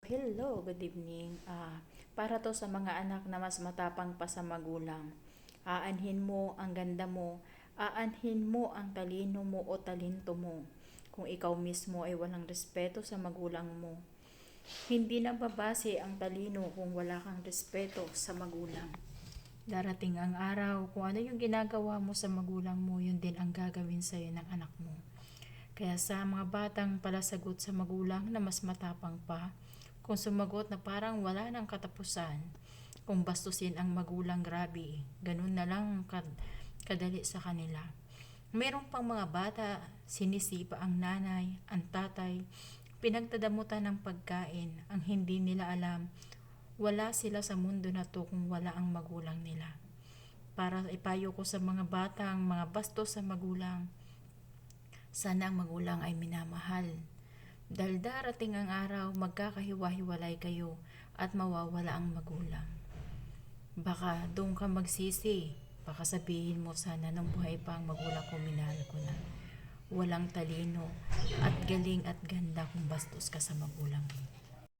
Hello, good evening. Para to sa mga anak na mas matapang pa sa magulang. Aanhin mo ang ganda mo, aanhin mo ang talino mo o talento mo. Kung ikaw mismo ay walang respeto sa magulang mo. Hindi na babase ang talino kung wala kang respeto sa magulang. Darating ang araw kung ano yung ginagawa mo sa magulang mo, yun din ang gagawin sa'yo ng anak mo. Kaya sa mga batang palasagot sa magulang na mas matapang pa, kung sumagot na parang wala nang katapusan, kung bastusin ang magulang, grabe, ganun na lang kadali sa kanila. Meron pang mga bata, sinisipa ang nanay, ang tatay, pinagdadamutan ng pagkain, ang hindi nila alam, wala sila sa mundo na to kung wala ang magulang nila. Para ipayo ko sa mga batang, mga bastos sa magulang, sana ang magulang ay minamahal. Dahil darating ang araw, magkakahiwa-hiwalay kayo at mawawala ang magulang. Baka doon ka magsisi, baka sabihin mo, sana nung buhay pa ang magulang ko, minahal ko na. Walang talino at galing at ganda kung bastos ka sa magulang mo.